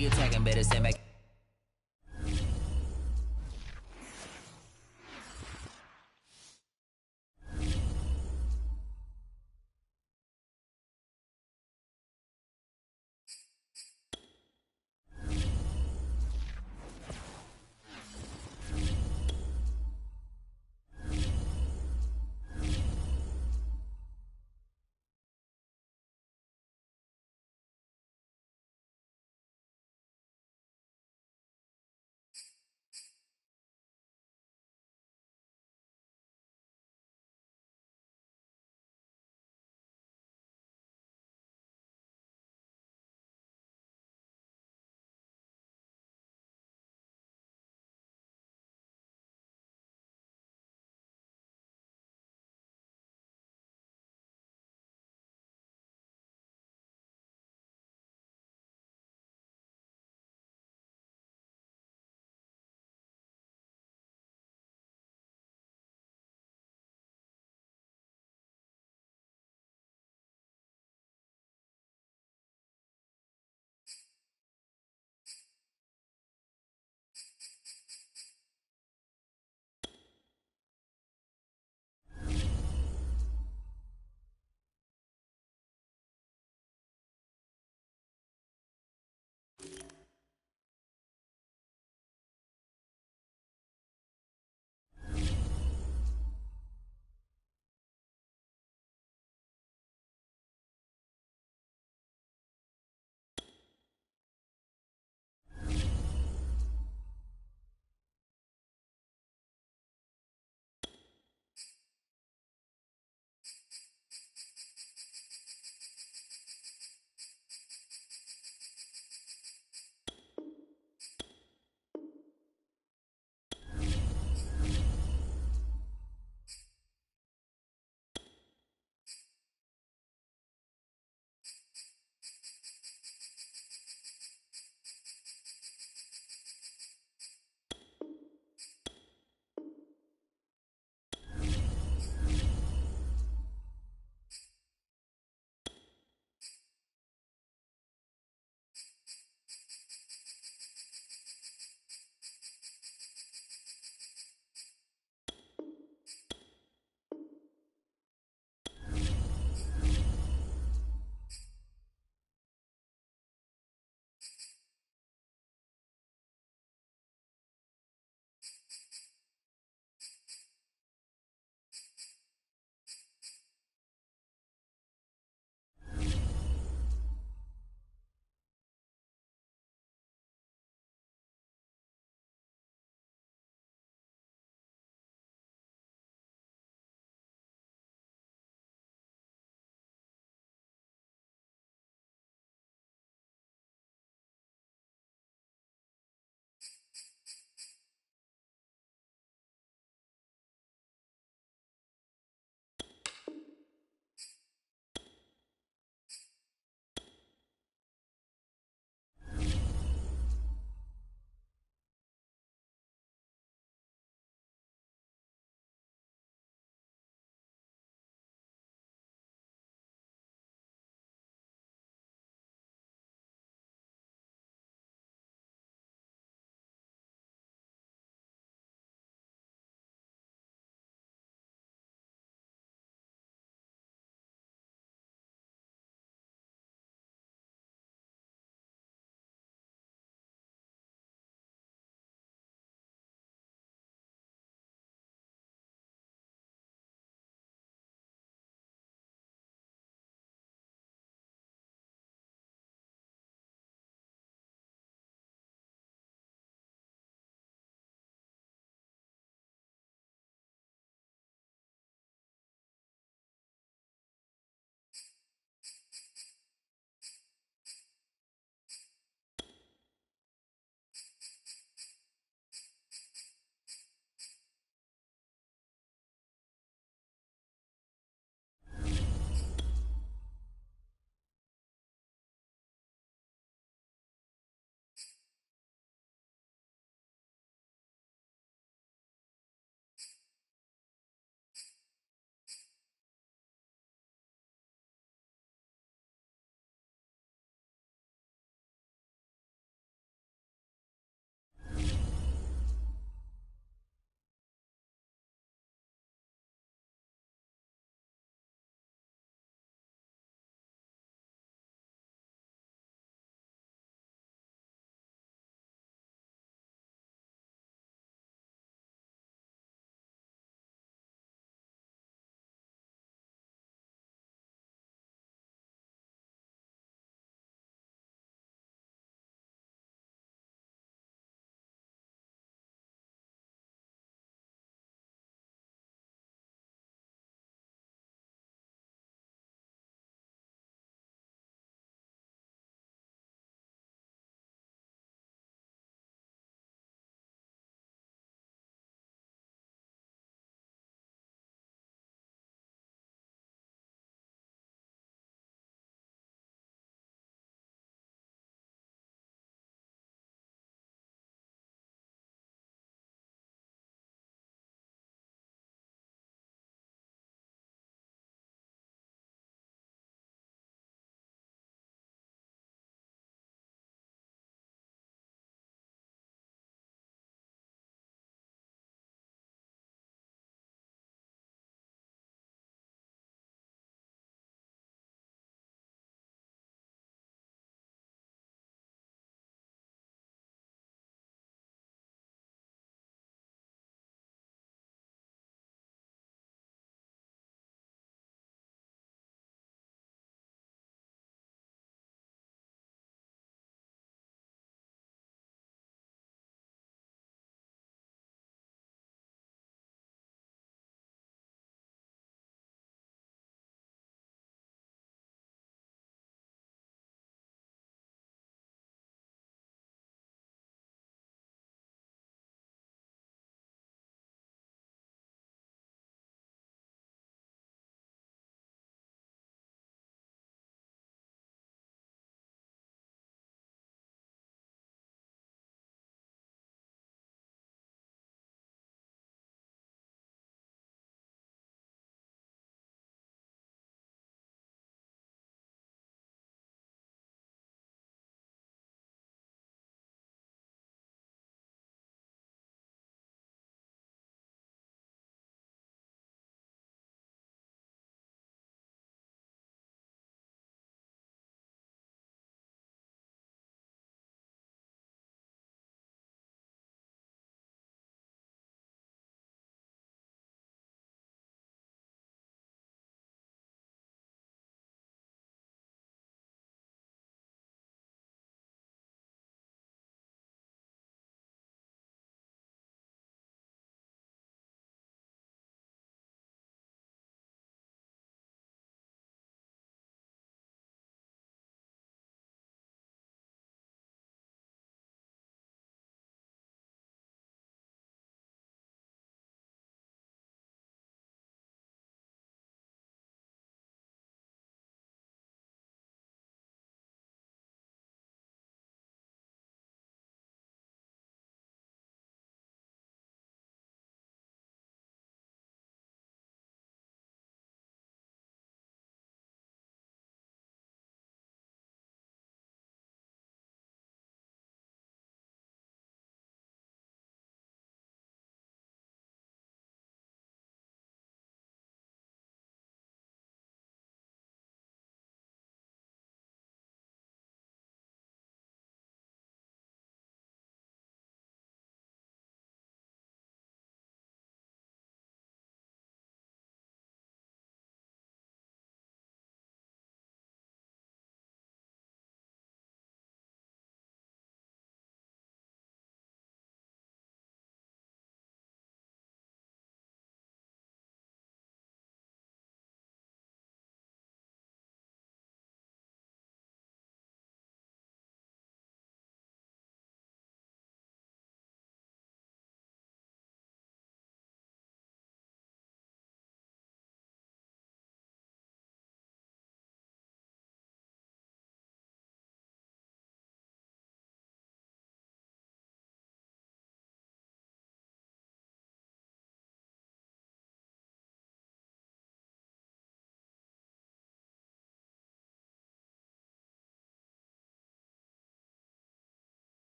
we attacking, better stand back.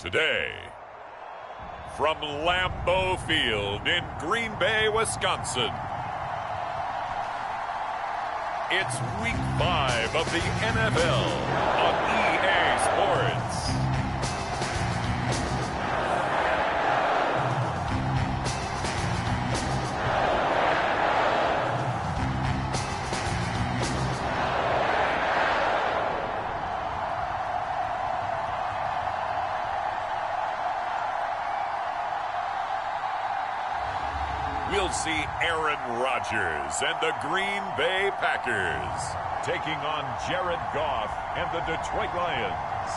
Today, from Lambeau Field in Green Bay, Wisconsin, it's Week 5 of the NFL on EA Sports. We'll see Aaron Rodgers and the Green Bay Packers taking on Jared Goff and the Detroit Lions.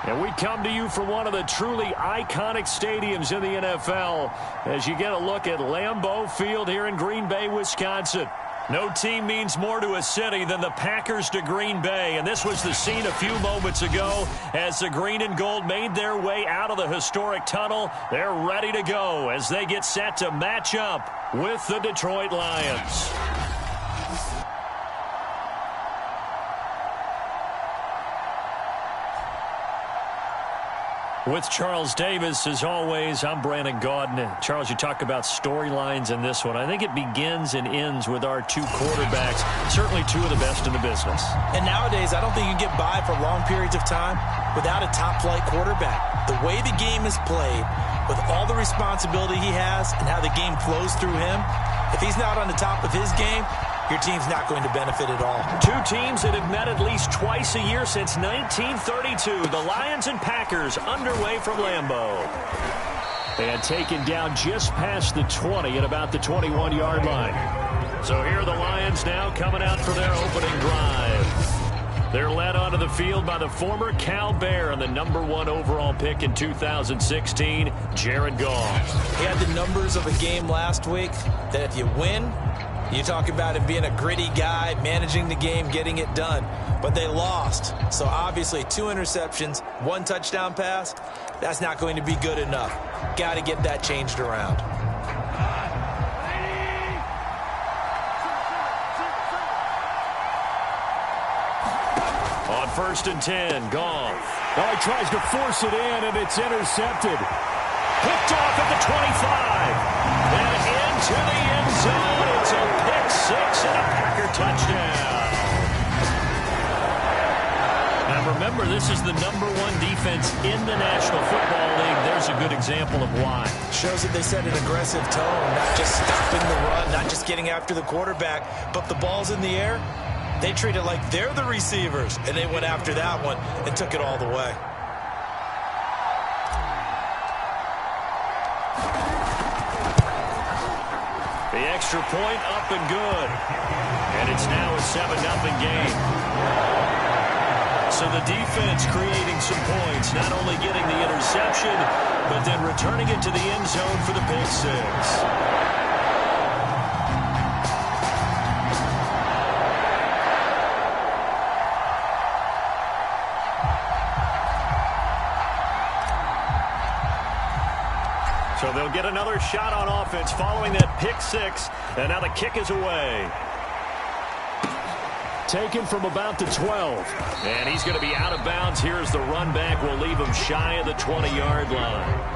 And we come to you from one of the truly iconic stadiums in the NFL as you get a look at Lambeau Field here in Green Bay, Wisconsin. No team means more to a city than the Packers to Green Bay, and this was the scene a few moments ago as the green and gold made their way out of the historic tunnel. They're ready to go as they get set to match up with the Detroit Lions. With Charles Davis, as always, I'm Brandon Gaudin. Charles, you talk about storylines in this one. I think it begins and ends with our two quarterbacks, certainly two of the best in the business. And nowadays, I don't think you can get by for long periods of time without a top-flight quarterback. The way the game is played, with all the responsibility he has and how the game flows through him, if he's not on the top of his game, your team's not going to benefit at all. Two teams that have met at least twice a year since 1932. The Lions and Packers underway from Lambeau. And taken down just past the 20 at about the 21-yard line. So here are the Lions now coming out for their opening drive. They're led onto the field by the former Cal Bear and the #1 overall pick in 2016, Jared Goff. He had the numbers of a game last week that if you win, you talk about him being a gritty guy, managing the game, getting it done. But they lost. So obviously 2 interceptions, 1 touchdown pass, that's not going to be good enough. Got to get that changed around. On 1st and 10, Goff. Oh, he tries to force it in, and it's intercepted. Picked off at the 25. And into the end zone. It's a pick-6 and a Packer touchdown. Now remember, this is the #1 defense in the National Football League. There's a good example of why. Shows that they set an aggressive tone, not just stopping the run, not just getting after the quarterback, but the ball's in the air. They treat it like they're the receivers, and they went after that one and took it all the way. The extra point up and good. And it's now a 7-0 game. So the defense creating some points, not only getting the interception, but then returning it to the end zone for the pick-6. So they'll get another shot on offense following that pick-6, and now the kick is away. Taken from about the 12. And he's going to be out of bounds. Here's the run back. We'll leave him shy of the 20-yard line.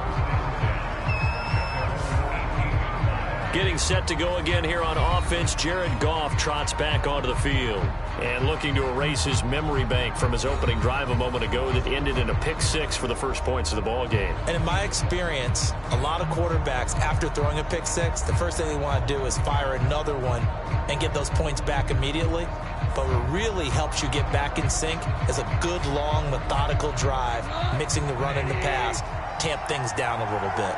Getting set to go again here on offense, Jared Goff trots back onto the field. And looking to erase his memory bank from his opening drive a moment ago that ended in a pick-6 for the first points of the ball game. And in my experience, a lot of quarterbacks, after throwing a pick-6, the first thing they want to do is fire another one and get those points back immediately. But what really helps you get back in sync is a good, long, methodical drive, mixing the run and the pass, tamp things down a little bit.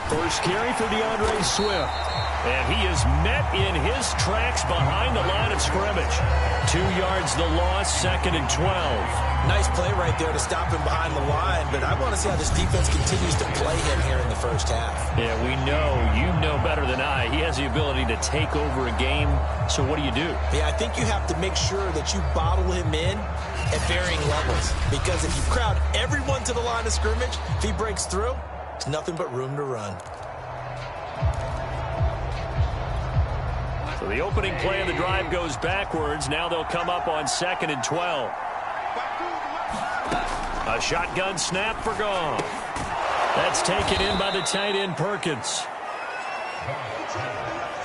First carry for DeAndre Swift. And he is met in his tracks behind the line of scrimmage. 2 yards the loss, 2nd and 12. Nice play right there to stop him behind the line, but I want to see how this defense continues to play him here in the first half. Yeah, we know, you know better than I, he has the ability to take over a game, so what do you do? Yeah, I think you have to make sure that you bottle him in at varying levels, because if you crowd everyone to the line of scrimmage, if he breaks through, there's nothing but room to run. So the opening play of the drive goes backwards. Now they'll come up on 2nd and 12. A shotgun snap for Goff. That's taken in by the tight end Perkins.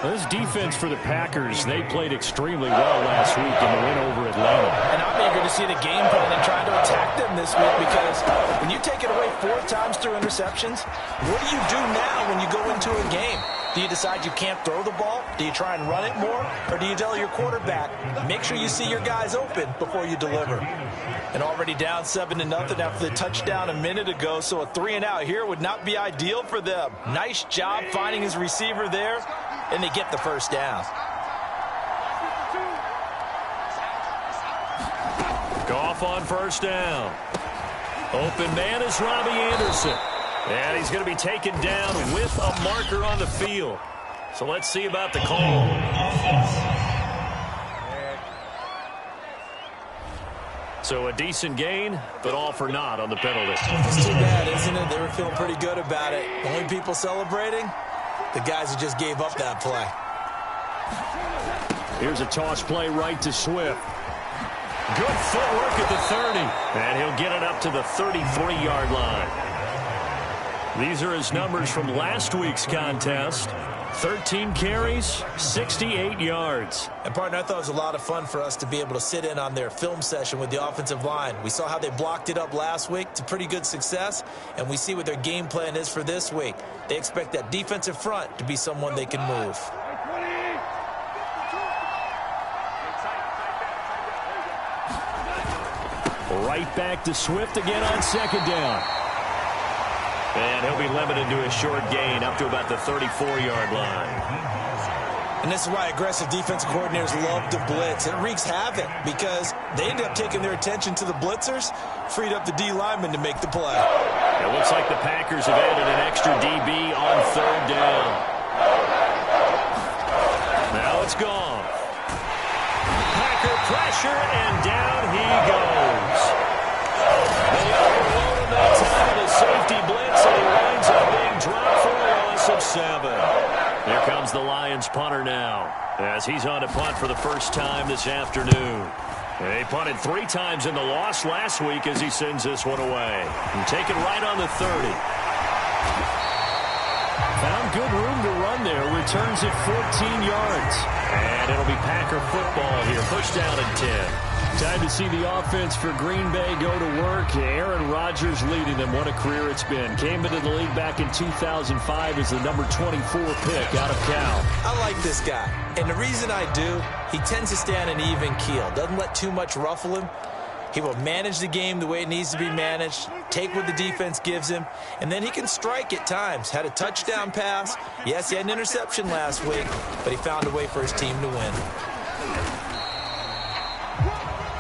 This defense for the Packers, they played extremely well last week in the win over Atlanta. And I'm eager to see the game plan and try to attack them this week, because when you take it away 4 times through interceptions, what do you do now when you go into a game? Do you decide you can't throw the ball? Do you try and run it more? Or do you tell your quarterback, make sure you see your guys open before you deliver? And already down 7-0 after the touchdown a minute ago, so a 3-and-out here would not be ideal for them. Nice job finding his receiver there, and they get the first down. Goff on first down. Open man is Robbie Anderson. And he's going to be taken down with a marker on the field. So let's see about the call. So a decent gain, but all for naught on the penalty. It's too bad, isn't it? They were feeling pretty good about it. Only people celebrating, the guys who just gave up that play. Here's a toss play right to Swift. Good footwork at the 30. And he'll get it up to the 33-yard line. These are his numbers from last week's contest. 13 carries, 68 yards. And, partner, I thought it was a lot of fun for us to be able to sit in on their film session with the offensive line. We saw how they blocked it up last week to pretty good success, and we see what their game plan is for this week. They expect that defensive front to be someone they can move. Right back to Swift again on 2nd down. And he'll be limited to a short gain up to about the 34-yard line. And this is why aggressive defensive coordinators love to blitz. It wreaks havoc because they end up taking their attention to the blitzers, freed up the D lineman to make the play. It looks like the Packers have added an extra DB on 3rd down. Now it's gone. Packer pressure, and down he goes. They overload him that time with a safety blitz, and he winds up being dropped for a loss of 7. Here comes the Lions punter now, as he's on to punt for the first time this afternoon. They punted 3 times in the loss last week as he sends this one away. And take it right on the 30. Found good room to run there. Returns it 14 yards. And it'll be Packer football here. Push down at 10. Time to see the offense for Green Bay go to work. Aaron Rodgers leading them. What a career it's been. Came into the league back in 2005 as the number 24 pick out of Cal. I like this guy. And the reason I do, he tends to stay on an even keel. Doesn't let too much ruffle him. He will manage the game the way it needs to be managed, take what the defense gives him, and then he can strike at times. Had a touchdown pass. Yes, he had an interception last week, but he found a way for his team to win.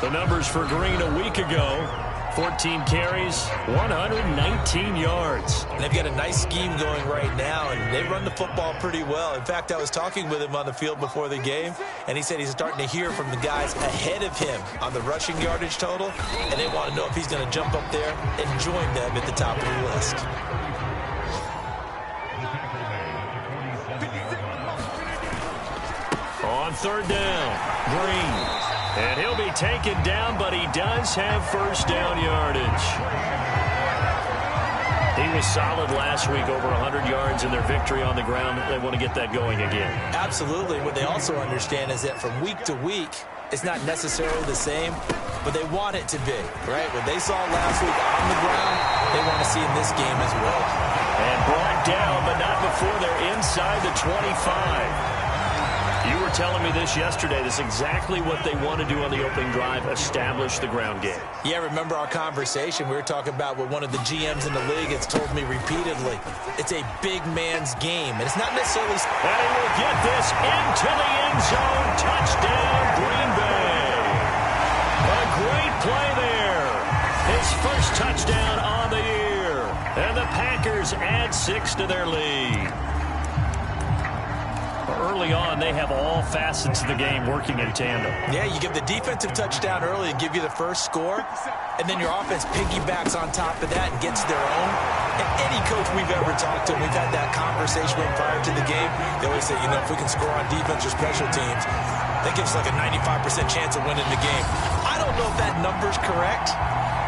The numbers for Green a week ago: 14 carries, 119 yards. And they've got a nice scheme going right now, and they run the football pretty well. In fact, I was talking with him on the field before the game, and he said he's starting to hear from the guys ahead of him on the rushing yardage total, and they want to know if he's going to jump up there and join them at the top of the list. On 3rd down, Green. And he'll be taken down, but he does have first down yardage. He was solid last week, over 100 yards in their victory on the ground. They want to get that going again. Absolutely. What they also understand is that from week to week, it's not necessarily the same, but they want it to be, right? What they saw last week on the ground, they want to see in this game as well. And brought down, but not before they're inside the 25. You were telling me this yesterday. This is exactly what they want to do on the opening drive, establish the ground game. Yeah, remember our conversation? We were talking about what one of the GMs in the league has told me repeatedly. It's a big man's game, and it's not necessarily... And he will get this into the end zone. Touchdown, Green Bay. A great play there. His first touchdown on the year. And the Packers add 6 to their lead. early on, they have all facets of the game working in tandem. Yeah, you give the defensive touchdown early and give you the first score, and then your offense piggybacks on top of that and gets their own. And any coach we've ever talked to, we've had that conversation with prior to the game, they always say, if we can score on defense or special teams, that gives like a 95% chance of winning the game. I don't know if that number's correct,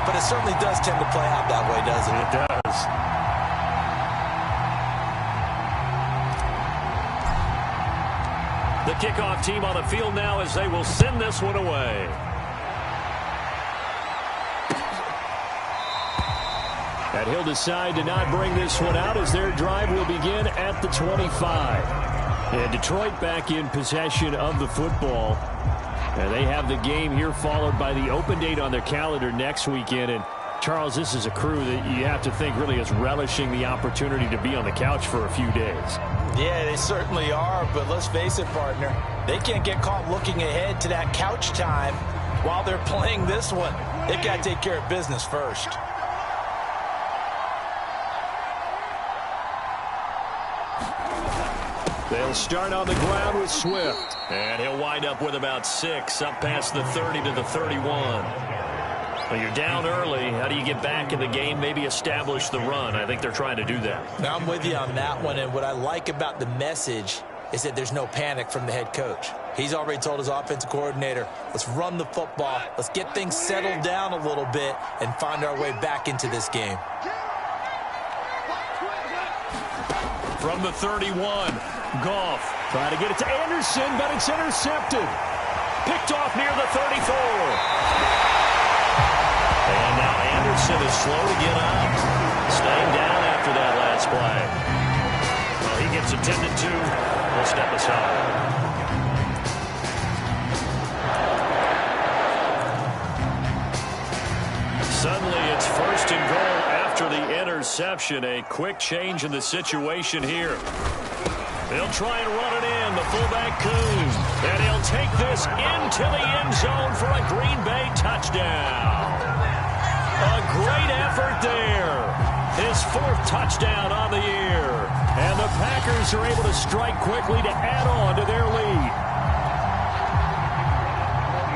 but it certainly does tend to play out that way, doesn't it? It does. The kickoff team on the field now as they will send this one away. And he'll decide to not bring this one out as their drive will begin at the 25. And Detroit back in possession of the football. And they have the game here followed by the open date on their calendar next weekend. And Charles, this is a crew that you have to think really is relishing the opportunity to be on the couch for a few days. Yeah, they certainly are, but let's face it, partner. They can't get caught looking ahead to that couch time while they're playing this one. They've got to take care of business first. They'll start on the ground with Swift. And he'll wind up with about 6, up past the 30 to the 31. Well, you're down early. How do you get back in the game, maybe establish the run? I think they're trying to do that. Now, I'm with you on that one, and what I like about the message is that there's no panic from the head coach. He's already told his offensive coordinator, let's run the football, let's get things settled down a little bit and find our way back into this game. From the 31, Goff trying to get it to Anderson, but it's intercepted. Picked off near the 34. And now Anderson is slow to get up. Staying down after that last play. Well, he gets attended to. We'll step aside. Suddenly it's 1st and goal after the interception. A quick change in the situation here. They'll try and run it in. The fullback Coon. And he'll take this into the end zone for a Green Bay touchdown. A great effort there. His 4th touchdown on the year. And the Packers are able to strike quickly to add on to their lead.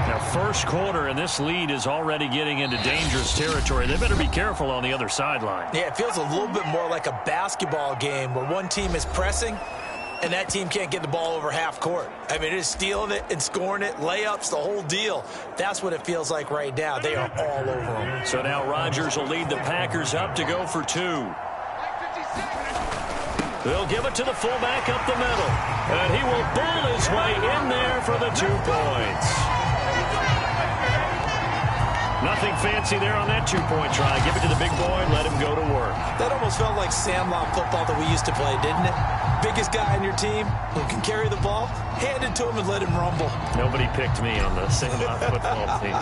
Now, first quarter, and this lead is already getting into dangerous territory. They better be careful on the other sideline. Yeah, it feels a little bit more like a basketball game where one team is pressing and that team can't get the ball over half court. I mean, it is stealing it and scoring it, layups, the whole deal. That's what it feels like right now. They are all over them. So now Rodgers will lead the Packers up to go for 2. They'll give it to the fullback up the middle. And he will bull his way in there for the 2 points. Nothing fancy there on that 2-point try. Give it to the big boy and let him go to work. That almost felt like Sandlot football that we used to play, didn't it? Biggest guy on your team who can carry the ball, hand it to him and let him rumble. Nobody picked me on the Sandlot football team.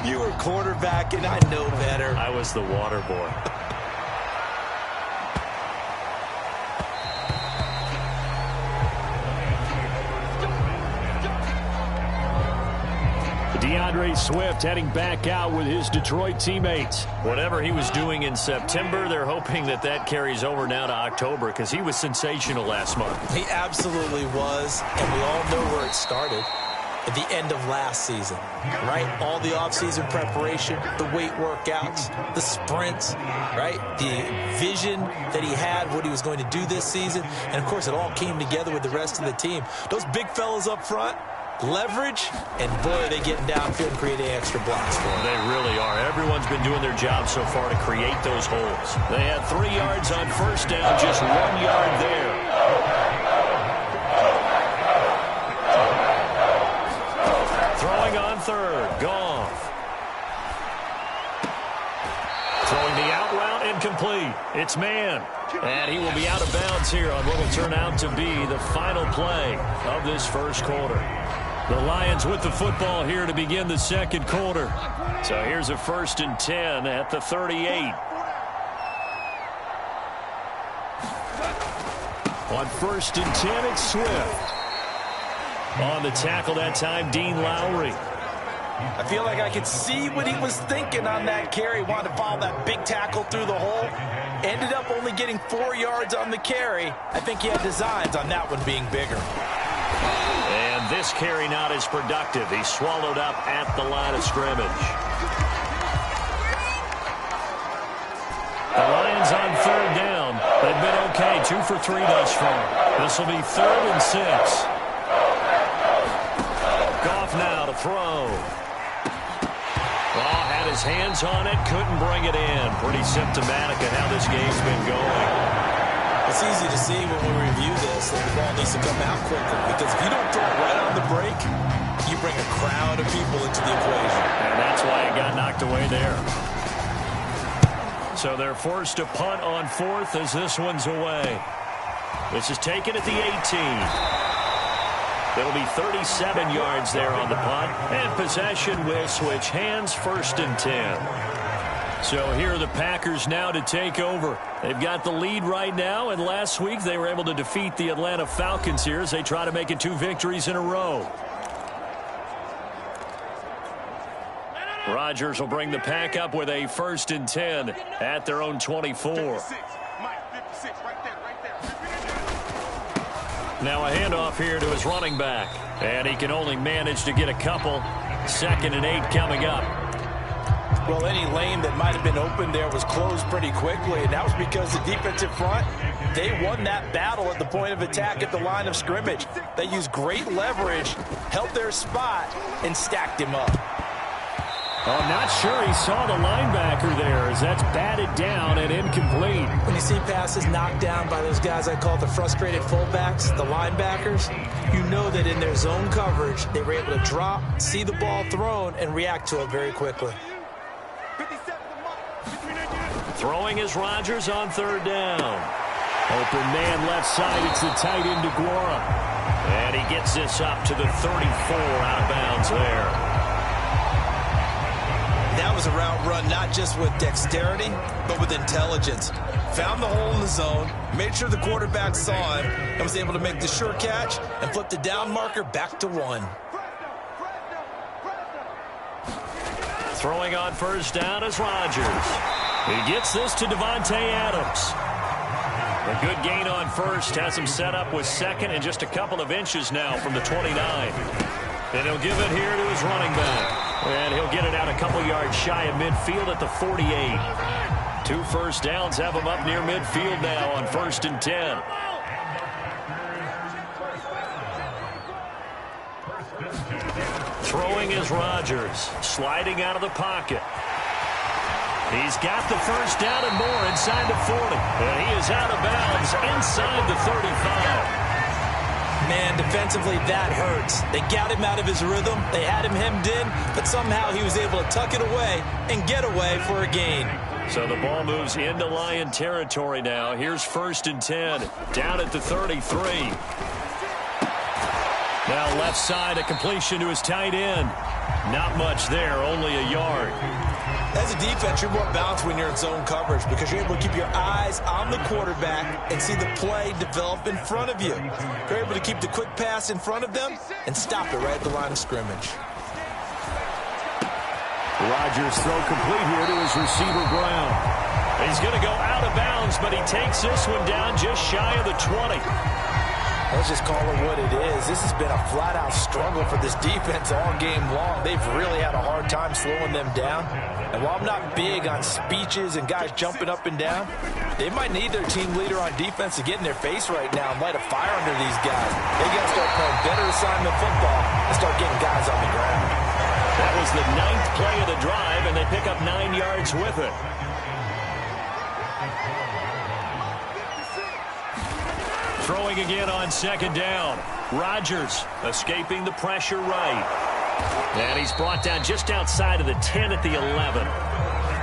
You were quarterback, and I know better. I was the water boy. DeAndre Swift heading back out with his Detroit teammates. Whatever he was doing in September, they're hoping that that carries over now to October because he was sensational last month. He absolutely was, and we all know where it started. At the end of last season, right? All the offseason preparation, the weight workouts, the sprints, right? The vision that he had, what he was going to do this season. And, of course, it all came together with the rest of the team. Those big fellas up front, leverage, and boy, they getting downfield and creating extra blocks for them. They really are. Everyone's been doing their job so far to create those holes. They had 3 yards on first down, just 1 yard there. Throwing on third, Goff. Throwing the out route, incomplete. It's man. And he will be out of bounds here on what will turn out to be the final play of this first quarter. The Lions with the football here to begin the second quarter. So here's a 1st and 10 at the 38. On 1st and 10, it's Swift. On the tackle that time, Dean Lowry. I feel like I could see what he was thinking on that carry. Wanted to follow that big tackle through the hole. Ended up only getting 4 yards on the carry. I think he had designs on that one being bigger. And this carry not as productive. He's swallowed up at the line of scrimmage. The Lions on third down. They've been okay, 2 for 3 thus far. This will be 3rd and 6. Goff now to throw. Well, had his hands on it, couldn't bring it in. Pretty symptomatic of how this game's been going. It's easy to see when we review this that the ball needs to come out quicker, because if you don't throw it right on the break, you bring a crowd of people into the equation. And that's why it got knocked away there. So they're forced to punt on 4th as this one's away. This is taken at the 18. It'll be 37 yards there on the punt. And possession will switch hands, 1st and 10. So here are the Packers now to take over. They've got the lead right now, and last week they were able to defeat the Atlanta Falcons here as they try to make it 2 victories in a row. Rodgers will bring the pack up with a 1st and 10 at their own 24. Now a handoff here to his running back. And he can only manage to get a couple. 2nd and 8 coming up. Well, any lane that might have been open there was closed pretty quickly, and that was because the defensive front, they won that battle at the point of attack at the line of scrimmage. They used great leverage, held their spot, and stacked him up. I'm not sure he saw the linebacker there, as that's batted down and incomplete. When you see passes knocked down by those guys I call the frustrated fullbacks, the linebackers, you know that in their zone coverage, they were able to drop, see the ball thrown, and react to it very quickly. Throwing is Rodgers on 3rd down. Open man left side, it's the tight end DeGuara. And he gets this up to the 34 out of bounds there. That was a route run not just with dexterity, but with intelligence. Found the hole in the zone, made sure the quarterback saw it, and was able to make the sure catch and flip the down marker back to 1. Throwing on 1st down is Rodgers. He gets this to Devontae Adams. A good gain on 1st, has him set up with 2nd and just a couple of inches now from the 29. And he'll give it here to his running back. And he'll get it out a couple yards shy of midfield at the 48. 2 first downs have him up near midfield now on 1st and 10. Throwing is Rodgers, sliding out of the pocket. He's got the 1st down and more inside the 40. And he is out of bounds inside the 35. Man, defensively, that hurts. They got him out of his rhythm. They had him hemmed in, but somehow he was able to tuck it away and get away for a gain. So the ball moves into Lion territory now. Here's 1st and 10, down at the 33. Now left side, a completion to his tight end. Not much there, only a yard. As a defense, you're more balanced when you're in zone coverage because you're able to keep your eyes on the quarterback and see the play develop in front of you. You're able to keep the quick pass in front of them and stop it right at the line of scrimmage. Rodgers throw complete here to his receiver Brown. He's going to go out of bounds, but he takes this one down just shy of the 20. Let's just call it what it is. This has been a flat-out struggle for this defense all game long. They've really had a hard time slowing them down. And while I'm not big on speeches and guys jumping up and down, they might need their team leader on defense to get in their face right now and light a fire under these guys. They got to start playing better assignment football and start getting guys on the ground. That was the 9th play of the drive, and they pick up 9 yards with it. Throwing again on 2nd down. Rodgers escaping the pressure right. And he's brought down just outside of the 10 at the 11.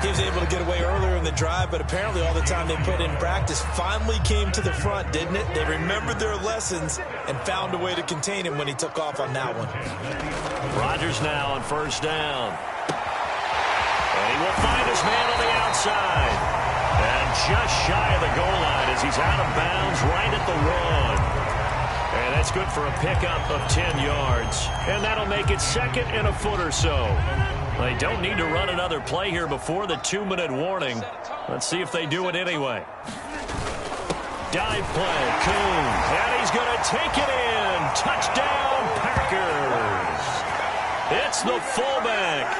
He was able to get away earlier in the drive, but apparently all the time they put in practice finally came to the front, didn't it? They remembered their lessons and found a way to contain him when he took off on that one. Rodgers now on 1st down. And he will find his man on the outside. And just shy of the goal line as he's out of bounds right at the 1. And that's good for a pickup of 10 yards. And that'll make it 2nd and a foot or so. They don't need to run another play here before the 2-minute warning. Let's see if they do it anyway. Dive play, Coons, and he's going to take it in. Touchdown, Packers. It's the fullback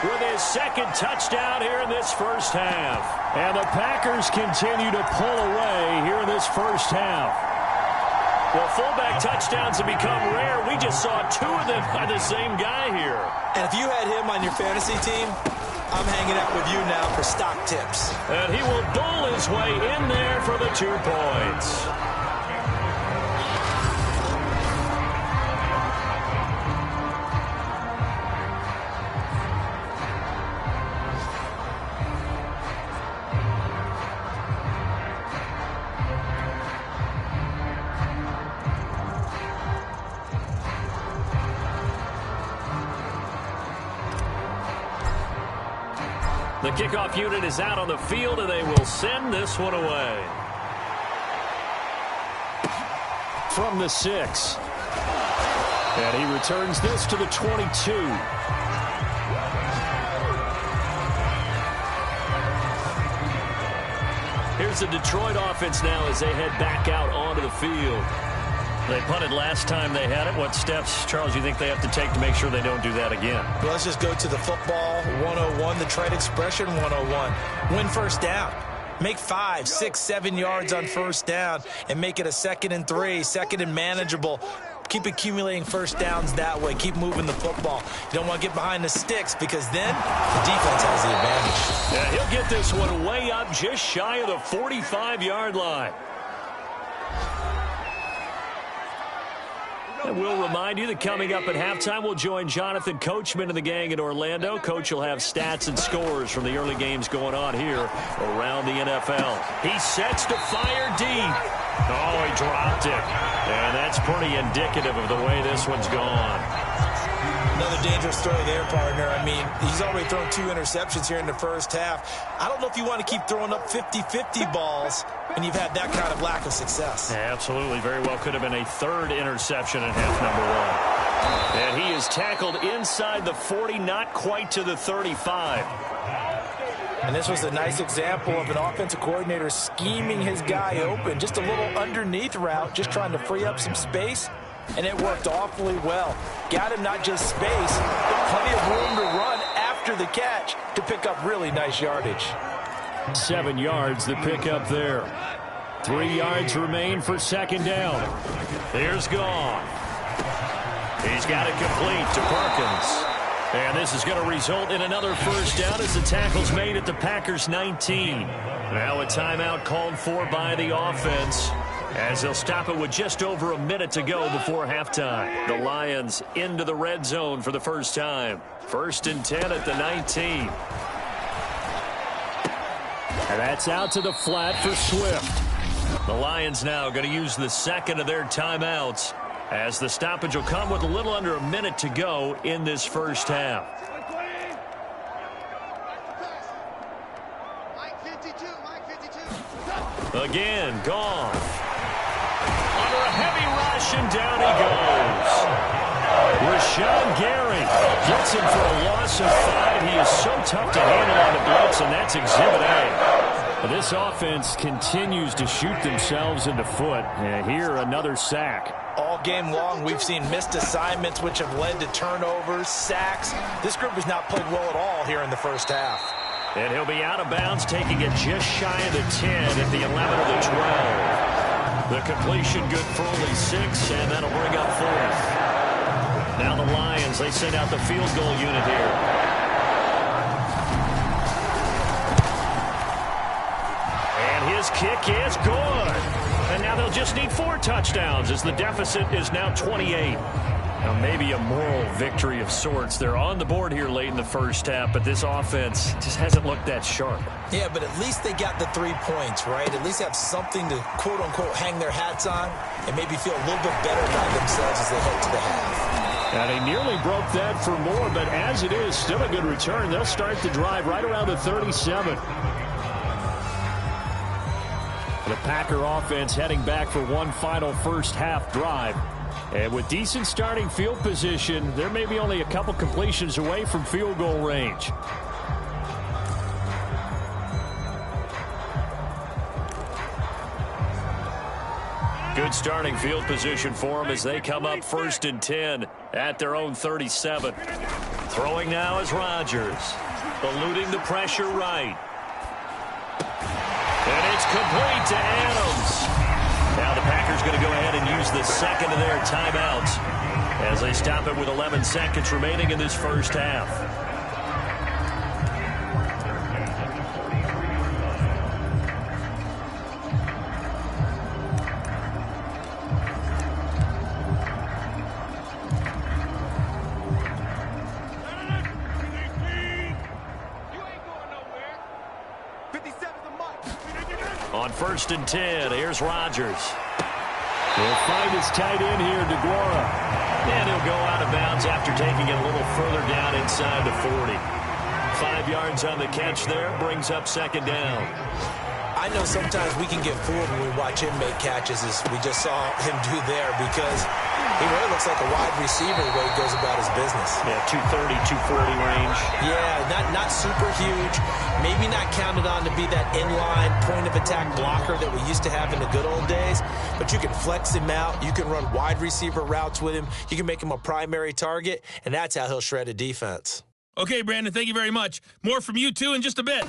with his second touchdown here in this first half. And the Packers continue to pull away here in this first half. Well, fullback touchdowns have become rare. We just saw 2 of them by the same guy here. And if you had him on your fantasy team, I'm hanging out with you now for stock tips. And he will bowl his way in there for the 2 points. The kickoff unit is out on the field, and they will send this one away. From the 6. And he returns this to the 22. Here's the Detroit offense now as they head back out onto the field. They punted last time they had it. What steps, Charles, you think they have to take to make sure they don't do that again? Well, let's just go to the football 101, the trade expression 101. Win first down. Make 5, 6, 7 yards on first down and make it a 2nd and 3, 2nd and manageable. Keep accumulating first downs that way. Keep moving the football. You don't want to get behind the sticks because then the defense has the advantage. Yeah, he'll get this one way up just shy of the 45-yard line. And we'll remind you that coming up at halftime, we'll join Jonathan Coachman and the gang in Orlando. Coach will have stats and scores from the early games going on here around the NFL. He sets to fire deep. Oh, he dropped it. And that's pretty indicative of the way this one's gone. Another dangerous throw there, partner. I mean, he's already thrown 2 interceptions here in the first half. I don't know if you want to keep throwing up 50-50 balls when you've had that kind of lack of success. Yeah, absolutely. Very well could have been a 3rd interception in half number 1. And he is tackled inside the 40, not quite to the 35. And this was a nice example of an offensive coordinator scheming his guy open. Just a little underneath route, just trying to free up some space. And it worked awfully well. Got him not just space, but plenty of room to run after the catch to pick up really nice yardage. 7 yards the pickup there. 3 yards remain for 2nd down. Here's Goff. He's got it complete to Perkins. And this is going to result in another first down as the tackle's made at the Packers 19. Now a timeout called for by the offense, as they'll stop it with just over a minute to go before halftime. The Lions into the red zone for the first time. 1st and 10 at the 19. And that's out to the flat for Swift. The Lions now going to use the 2nd of their timeouts, as the stoppage will come with a little under a minute to go in this first half. Again, Goff. Under a heavy rush, and down he goes. Rashawn Gary gets him for a loss of 5. He is so tough to handle on the blitz, and that's Exhibit A. This offense continues to shoot themselves in the foot. And here, another sack. All game long, we've seen missed assignments, which have led to turnovers, sacks. This group has not played well at all here in the first half. And he'll be out of bounds, taking it just shy of the 10 at the 11 of the 12. The completion good for only 6, and that'll bring up 4th. Now the Lions, they send out the field goal unit here. And his kick is good. And now they'll just need 4 touchdowns as the deficit is now 28. Now maybe a moral victory of sorts. They're on the board here late in the first half, but this offense just hasn't looked that sharp. Yeah, but at least they got the 3 points, right? At least have something to, quote-unquote, hang their hats on and maybe feel a little bit better about themselves as they head to the half. And he nearly broke that for more, but as it is, still a good return. They'll start the drive right around the 37. The Packer offense heading back for one final first half drive. And with decent starting field position, there may be only a couple completions away from field goal range. good starting field position for them as they come up 1st and 10 at their own 37. Throwing now is Rodgers. Eluding the pressure right. And it's complete to Adams. Now the Packers going to go ahead and use the second of their timeouts as they stop it with 11 seconds remaining in this first half. On 1st and 10, here's Rodgers. He'll find his tight end here, DeGuara. And he'll go out of bounds after taking it a little further down inside the 40. 5 yards on the catch there, brings up 2nd down. I know sometimes we can get fooled when we watch him make catches, as we just saw him do there, because he really looks like a wide receiver the way he goes about his business. Yeah, 230, 240 range. Yeah, not super huge. Maybe not counted on to be that inline point-of-attack blocker that we used to have in the good old days, but you can flex him out. You can run wide receiver routes with him. You can make him a primary target, and that's how he'll shred a defense. Okay, Brandon, thank you very much. More from you, too, in just a bit.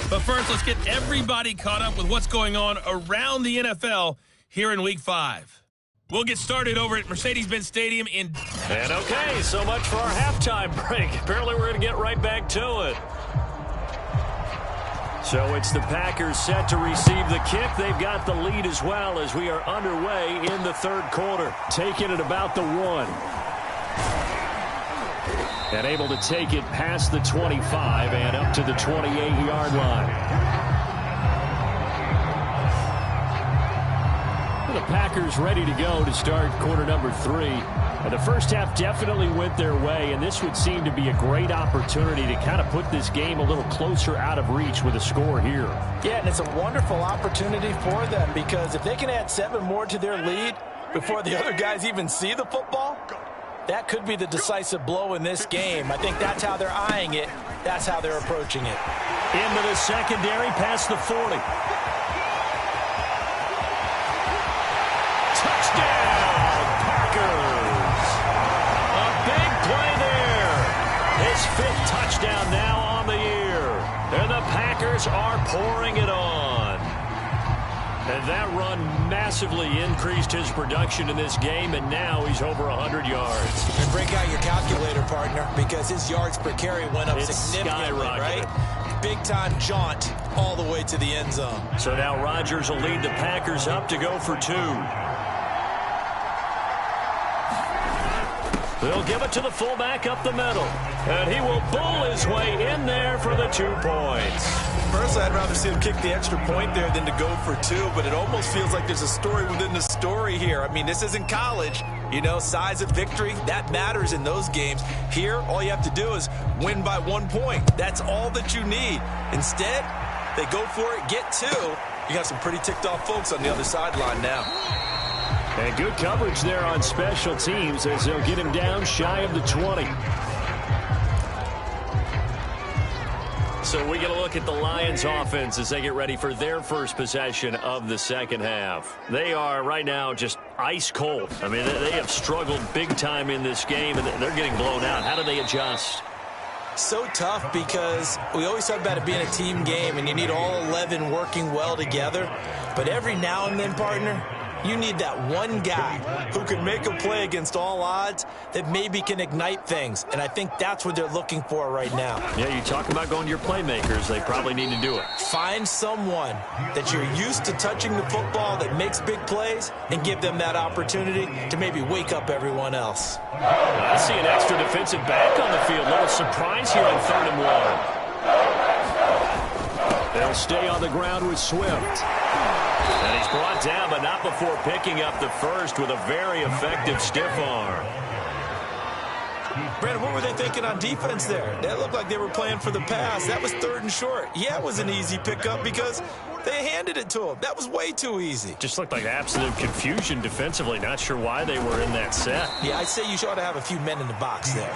But first, let's get everybody caught up with what's going on around the NFL here in Week 5. We'll get started over at Mercedes-Benz Stadium in... And okay, so much for our halftime break. Apparently we're going to get right back to it. So it's the Packers set to receive the kick. They've got the lead as well as we are underway in the 3rd quarter. Taking it about the 1. And able to take it past the 25 and up to the 28-yard line. The Packers ready to go to start quarter number 3. And the first half definitely went their way, and this would seem to be a great opportunity to kind of put this game a little closer out of reach with a score here. Yeah, and it's a wonderful opportunity for them, because if they can add 7 more to their lead before the other guys even see the football, that could be the decisive blow in this game. I think that's how they're eyeing it. That's how they're approaching it. Into the secondary, past the 40. Touchdown, Packers. A big play there. His 5th touchdown now on the year. And the Packers are pouring it on. And that run massively increased his production in this game, and now he's over 100 yards. And break out your calculator, partner, because his yards per carry went up significantly, right? Big-time jaunt all the way to the end zone. So now Rodgers will lead the Packers up to go for 2. They'll give it to the fullback up the middle. And he will bull his way in there for the 2 points. Personally, I'd rather see him kick the extra point there than to go for 2, but it almost feels like there's a story within the story here. I mean, this isn't college. You know, size of victory, that matters in those games. Here, all you have to do is win by 1 point. That's all that you need. Instead, they go for it, get 2. You got some pretty ticked off folks on the other sideline now. And good coverage there on special teams as they'll get him down shy of the 20. So we get a look at the Lions offense as they get ready for their first possession of the second half. They are right now just ice cold. I mean, they have struggled big time in this game, and they're getting blown out. How do they adjust? So tough, because we always talk about it being a team game, and you need all 11 working well together. But every now and then, partner, you need that one guy who can make a play against all odds that maybe can ignite things. And I think that's what they're looking for right now. Yeah, you talk about going to your playmakers. They probably need to do it. Find someone that you're used to touching the football that makes big plays and give them that opportunity to maybe wake up everyone else. I see an extra defensive back on the field. A little surprise here on 3rd and 1. They'll stay on the ground with Swift. And he's brought down, but not before picking up the first with a very effective stiff arm. Brandon, what were they thinking on defense there? That looked like they were playing for the pass. That was 3rd and short. Yeah, it was an easy pickup because they handed it to him. That was way too easy. Just looked like absolute confusion defensively. Not sure why they were in that set. Yeah, I'd say you ought to have a few men in the box there.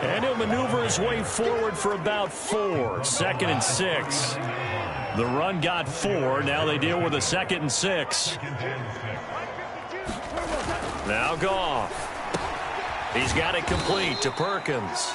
And he'll maneuver his way forward for about 4. 2nd and 6. The run got 4. Now they deal with a 2nd and 6. Now Goff. He's got it complete to Perkins.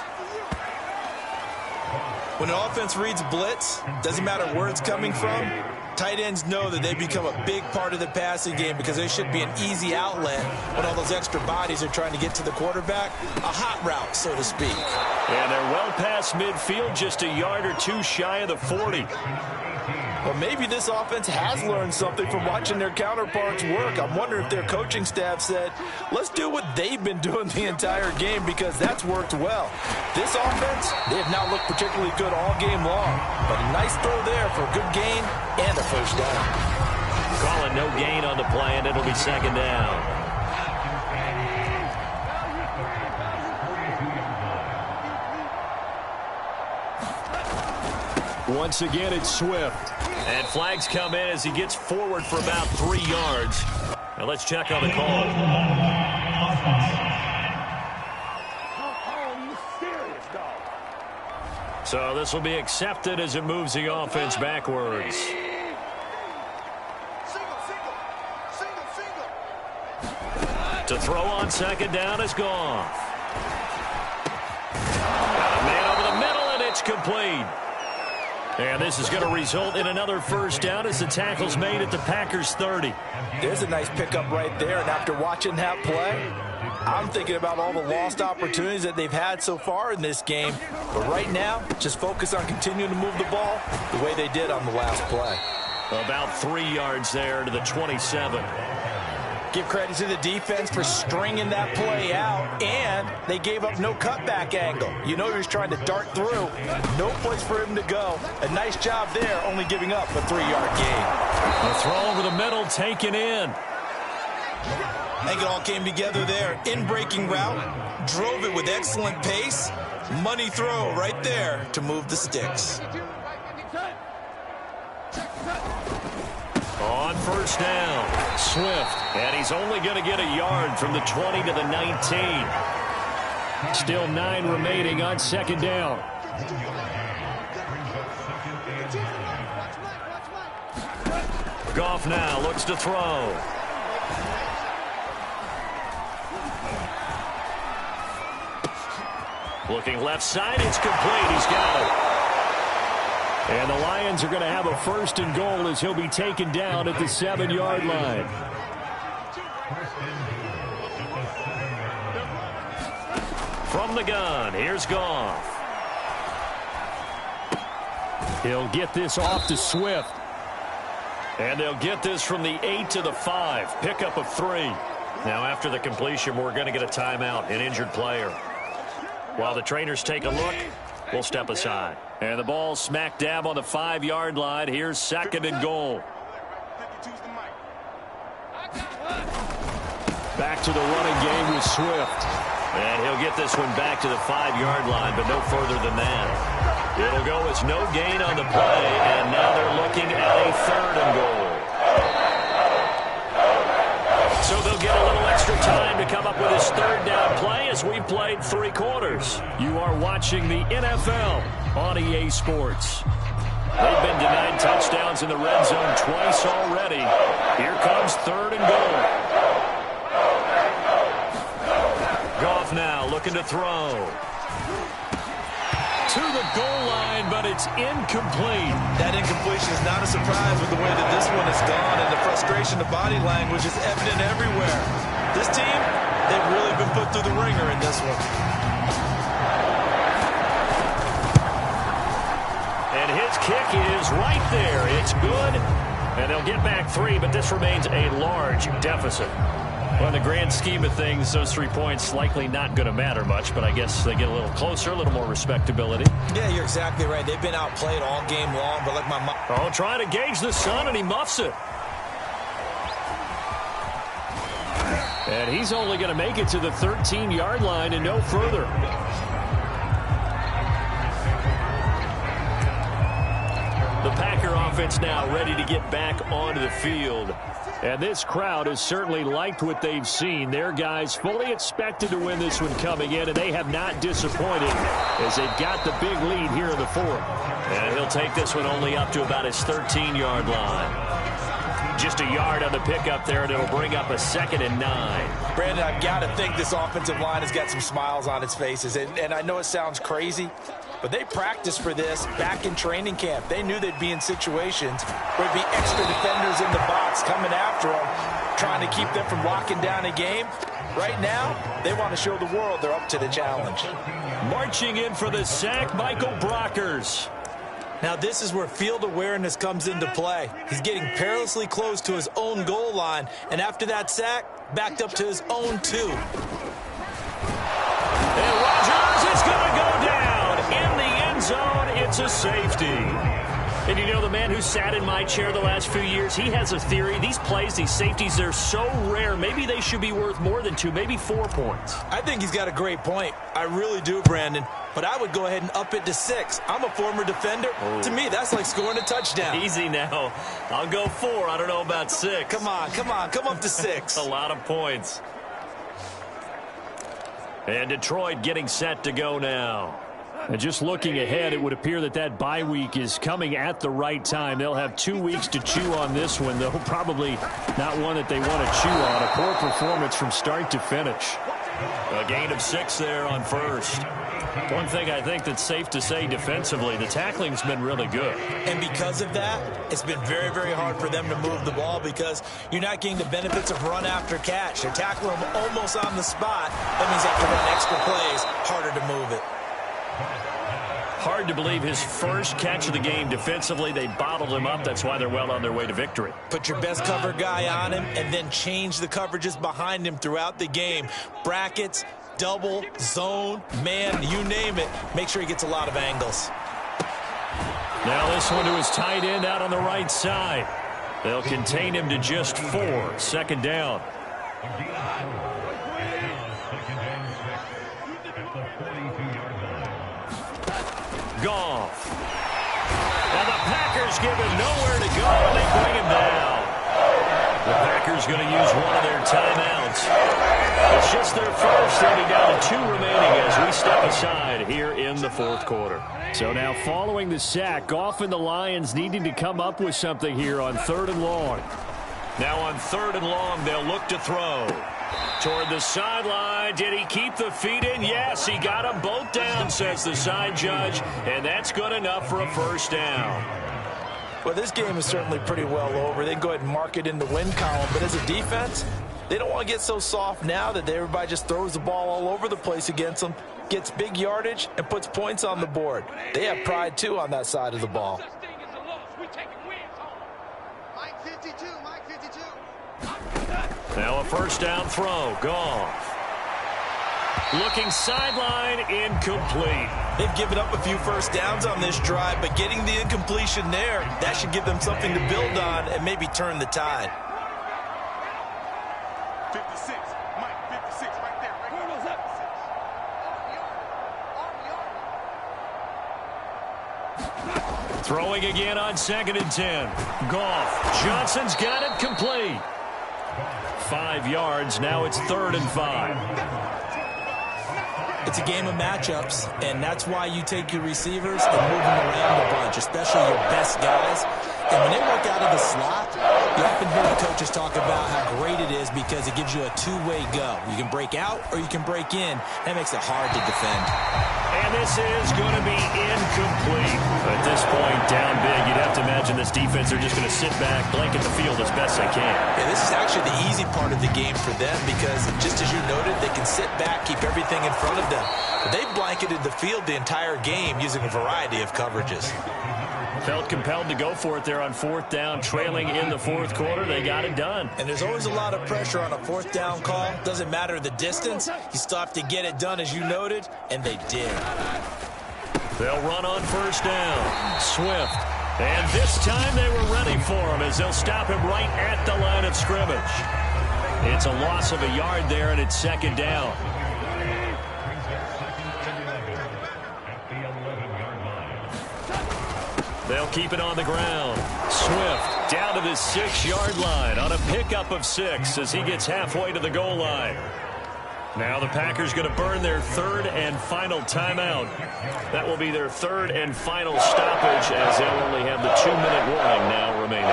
When an offense reads blitz, doesn't matter where it's coming from, tight ends know that they become a big part of the passing game because there should be an easy outlet when all those extra bodies are trying to get to the quarterback. A hot route, so to speak. And they're well past midfield, just a yard or two shy of the 40. Well, maybe this offense has learned something from watching their counterparts work. I'm wondering if their coaching staff said, let's do what they've been doing the entire game because that's worked well. This offense, they have not looked particularly good all game long, but a nice throw there for a good gain and a first down. Calling no gain on the play, and it'll be second down. Once again, it's Swift. And flags come in as he gets forward for about 3 yards. Now let's check on the call. So this will be accepted as it moves the offense backwards. To throw on second down is Goff. Got a man over the middle, and it's complete. And this is going to result in another first down as the tackle's made at the Packers' 30. There's a nice pickup right there, and after watching that play, I'm thinking about all the lost opportunities that they've had so far in this game. But right now, just focus on continuing to move the ball the way they did on the last play. About 3 yards there to the 27. Give credit to the defense for stringing that play out, and they gave up no cutback angle. You know he was trying to dart through. No place for him to go. A nice job there, only giving up a 3-yard gain. The throw over the middle taken in. I think it all came together there. In-breaking route, drove it with excellent pace. Money throw right there to move the sticks. On first down, Swift, and he's only going to get a yard from the 20 to the 19. Still 9 remaining on second down. Goff now looks to throw. Looking left side, it's complete. He's got it. And the Lions are going to have a first and goal as he'll be taken down at the 7-yard line. From the gun, here's Goff. He'll get this off to Swift. And they'll get this from the 8 to the 5. Pickup of 3. Now after the completion, we're going to get a timeout, an injured player. While the trainers take a look, we'll step aside. And the ball smack dab on the 5-yard line. Here's second and goal. Back to the running game with Swift. And he'll get this one back to the 5-yard line, but no further than that. It'll go as no gain on the play, and now they're looking at a third and goal. So they'll get a little extra time to come up with his third down play as we've played 3 quarters. You are watching the NFL on EA Sports. They've been denied touchdowns in the red zone twice already. Here comes third and goal. Goff now looking to throw. To the goal line, but it's incomplete. That incompletion is not a surprise with the way that this one has gone, and the frustration, the body language is evident everywhere. This team, they've really been put through the ringer in this one. And his kick is right there. It's good, and they'll get back 3, but this remains a large deficit. Well, in the grand scheme of things, those 3 points likely not going to matter much, but I guess they get a little closer, a little more respectability. Yeah, you're exactly right. They've been outplayed all game long, but like Oh, trying to gauge the sun, and he muffs it. And he's only going to make it to the 13-yard line and no further. The Packer offense now ready to get back onto the field. And this crowd has certainly liked what they've seen. Their guys fully expected to win this one coming in, and they have not disappointed as they've got the big lead here in the 4th. And he'll take this one only up to about his 13-yard line. gained just a yard on the pickup there, and it'll bring up a 2nd and 9. Brandon, I've got to think this offensive line has got some smiles on its faces. And I know it sounds crazy, but they practiced for this back in training camp. They knew they'd be in situations where there'd be extra defenders in the box coming after them, trying to keep them from locking down a game. Right now, they want to show the world they're up to the challenge. Marching in for the sack, Michael Brockers. Now, this is where field awareness comes into play. He's getting perilously close to his own goal line, and after that sack, backed up to his own 2. And Rodgers is going to go down. In the end zone, it's a safety. And you know, the man who sat in my chair the last few years, he has a theory. These plays, these safeties, they're so rare. Maybe they should be worth more than 2, maybe 4 points. I think he's got a great point. I really do, Brandon. But I would go ahead and up it to 6. I'm a former defender. Oh. To me, that's like scoring a touchdown. Easy now. I'll go 4. I don't know about 6. Come on. Come up to 6. A lot of points. And Detroit getting set to go now. And just looking ahead, it would appear that bye week is coming at the right time. They'll have 2 weeks to chew on this one, though probably not one that they want to chew on. A poor performance from start to finish. A gain of 6 there on first. One thing I think that's safe to say defensively, the tackling's been really good. And because of that, it's been very, very hard for them to move the ball because you're not getting the benefits of run after catch. They're tackling them almost on the spot. That means they have to run extra plays, harder to move it. Hard to believe his first catch of the game defensively. They bottled him up. That's why they're well on their way to victory. Put your best cover guy on him and then change the coverages behind him throughout the game. Brackets, double, zone, man, you name it. Make sure he gets a lot of angles. Now this one to his tight end out on the right side. They'll contain him to just 4. 2nd down. Goff. Now the Packers give him nowhere to go, and they bring him down. The Packers going to use one of their timeouts. It's just their first. They'll be down to 2 remaining as we step aside here in the 4th quarter. So now following the sack, Goff and the Lions needing to come up with something here on 3rd and long. Now on 3rd and long, they'll look to throw. Toward the sideline. Did he keep the feet in? Yes, he got them both down, says the side judge, and that's good enough for a 1st down. Well, this game is certainly pretty well over. They can go ahead and mark it in the win column, but as a defense, they don't want to get so soft now that everybody just throws the ball all over the place against them, gets big yardage, and puts points on the board. They have pride, too, on that side of the ball. Now a 1st down throw. Goff. Looking sideline, incomplete. They've given up a few 1st downs on this drive, but getting the incompletion there, that should give them something to build on and maybe turn the tide. 56, Mike, 56, right there. Where was that? Throwing again on 2nd and 10. Goff. Johnson's got it complete. 5 yards. Now it's 3rd and 5. It's a game of matchups, and that's why you take your receivers and move them around a bunch, especially your best guys. And when they work out of the slot, you often hear the coaches talk about how great it is because it gives you a 2-way go. You can break out or you can break in. That makes it hard to defend. And this is going to be incomplete. At this point, down big, you'd have to imagine this defense are just going to sit back, blanket the field as best they can. Yeah, this is actually the easy part of the game for them because, just as you noted, they can sit back, keep everything in front of them. But they blanketed the field the entire game using a variety of coverages. Felt compelled to go for it there on 4th down, trailing in the 4th quarter. They got it done. And there's always a lot of pressure on a 4th down call. Doesn't matter the distance. You still have to get it done, as you noted, and they did. They'll run on 1st down. Swift. And this time they were ready for him as they'll stop him right at the line of scrimmage. It's a loss of a yard there, and it's 2nd down. They'll keep it on the ground. Swift down to the 6-yard line on a pickup of 6 as he gets halfway to the goal line. Now the Packers going to burn their 3rd and final timeout. That will be their 3rd and final stoppage as they'll only have the 2-minute warning now remaining.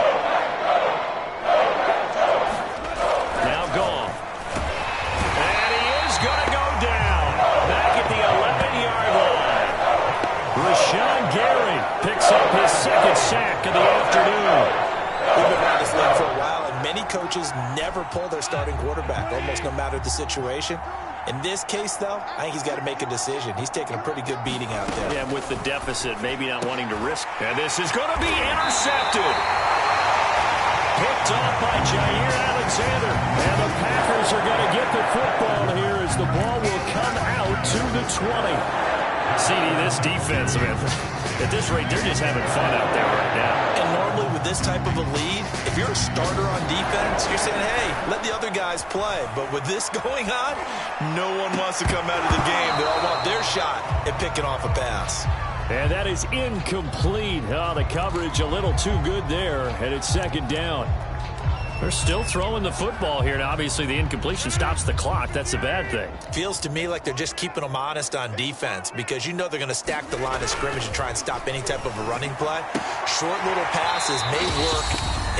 kick of the afternoon. We've been around this league for a while, and many coaches never pull their starting quarterback, almost no matter the situation. In this case, though, I think he's got to make a decision. He's taking a pretty good beating out there. Yeah, with the deficit, maybe not wanting to risk. And this is going to be intercepted. Picked off by Jair Alexander. And the Packers are going to get the football here as the ball will come out to the 20. CD, this defense, man, at this rate, they're just having fun out there right now. And normally with this type of a lead, if you're a starter on defense, you're saying, hey, let the other guys play. But with this going on, no one wants to come out of the game. They all want their shot at picking off a pass. And that is incomplete. Oh, the coverage a little too good there, and it's second down. They're still throwing the football here, and obviously the incompletion stops the clock. That's a bad thing. Feels to me like they're just keeping them honest on defense because you know they're going to stack the line of scrimmage and try and stop any type of a running play. Short little passes may work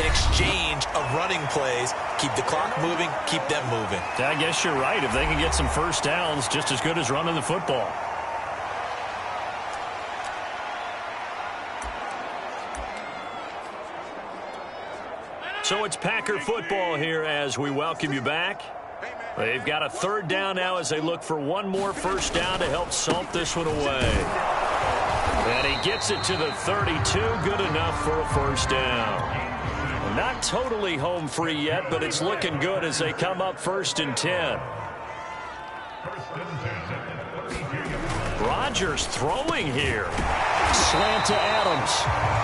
in exchange of running plays. Keep the clock moving, keep them moving. I guess you're right. If they can get some first downs, just as good as running the football. So it's Packer football here as we welcome you back. They've got a third down now as they look for one more first down to help salt this one away. And he gets it to the 32, good enough for a first down. Not totally home free yet, but it's looking good as they come up 1st and 10. Rodgers throwing here. Slant to Adams.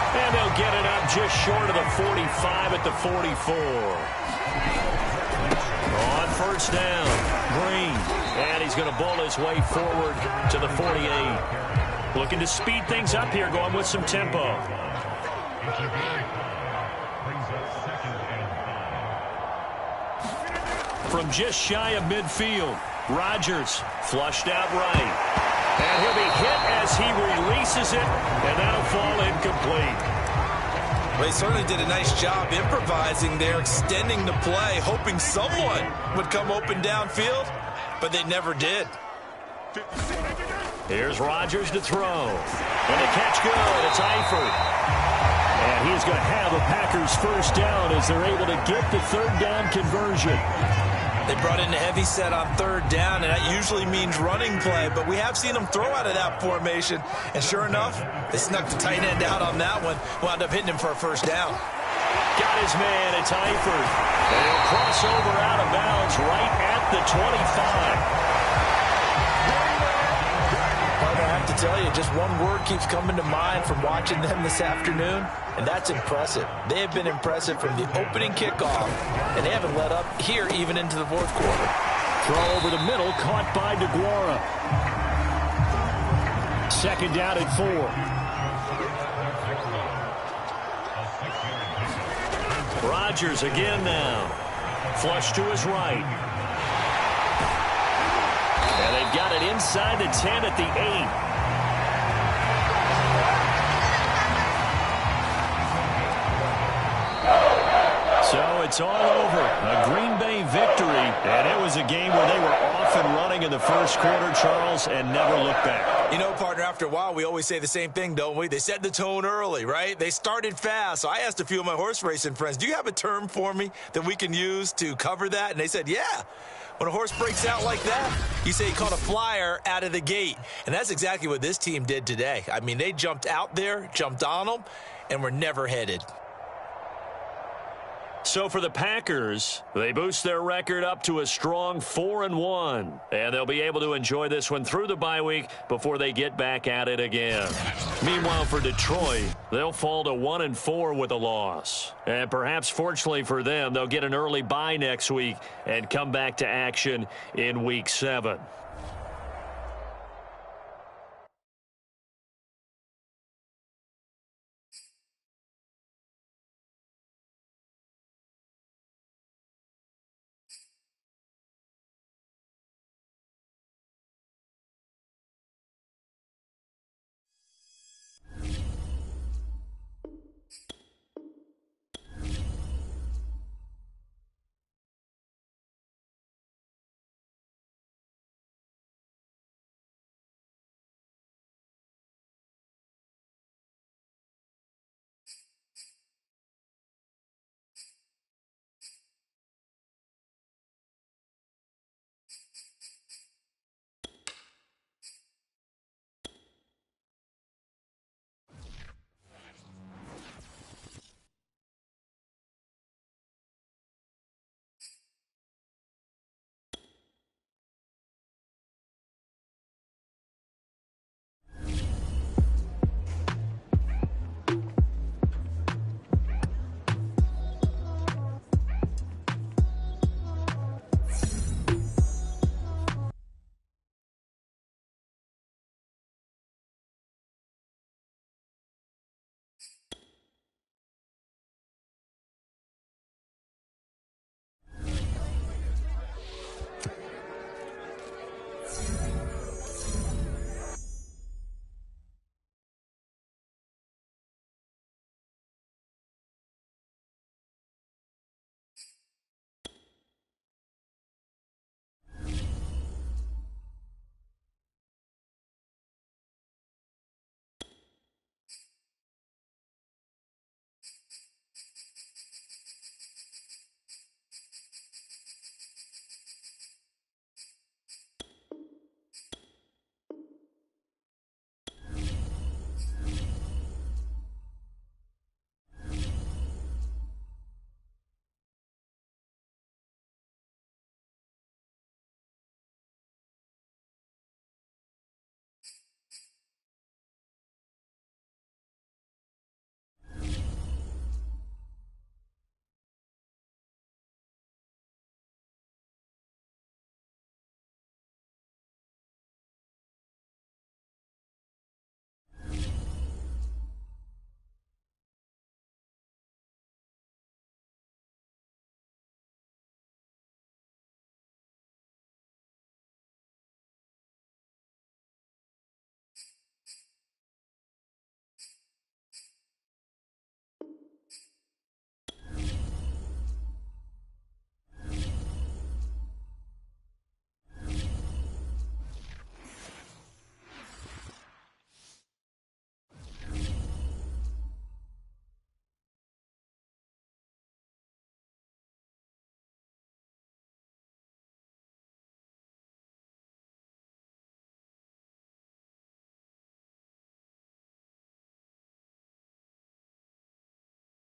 And they'll get it up just short of the 45 at the 44. On first down, Green. And he's going to bull his way forward to the 48. Looking to speed things up here, going with some tempo. From just shy of midfield, Rodgers flushed out right. And he'll be hit as he releases it, and that'll fall incomplete. Well, he certainly did a nice job improvising there, extending the play, hoping someone would come open downfield, but they never did. Here's Rodgers to throw. And the catch good. It's Eifert. And he's going to have the Packers first down as they're able to get the third down conversion. They brought in a heavy set on third down, and that usually means running play, but we have seen them throw out of that formation, and sure enough, they snuck the tight end out on that one, wound up hitting him for a first down. Got his man, it's Eifert. And he'll cross over out of bounds right at the 25. I have to tell you, just one word keeps coming to mind from watching them this afternoon, and that's impressive. They have been impressive from the opening kickoff, and they haven't let up here even into the fourth quarter. Throw over the middle, caught by DeGuara. Second down at 4. Rodgers again now. Flush to his right. And they've got it inside the 10 at the 8. So it's all over. A Green Bay victory. And it was a game where they were off and running in the first quarter, Charles, and never looked back. You know, partner, after a while, we always say the same thing, don't we? They set the tone early, right? They started fast. So I asked a few of my horse racing friends, do you have a term for me that we can use to cover that? And they said, yeah. When a horse breaks out like that, you say he caught a flyer out of the gate. And that's exactly what this team did today. I mean, they jumped out there, jumped on them, and were never headed. So for the Packers, they boost their record up to a strong 4-1. And they'll be able to enjoy this one through the bye week before they get back at it again. Meanwhile, for Detroit, they'll fall to 1-4 with a loss. And perhaps fortunately for them, they'll get an early bye next week and come back to action in Week 7.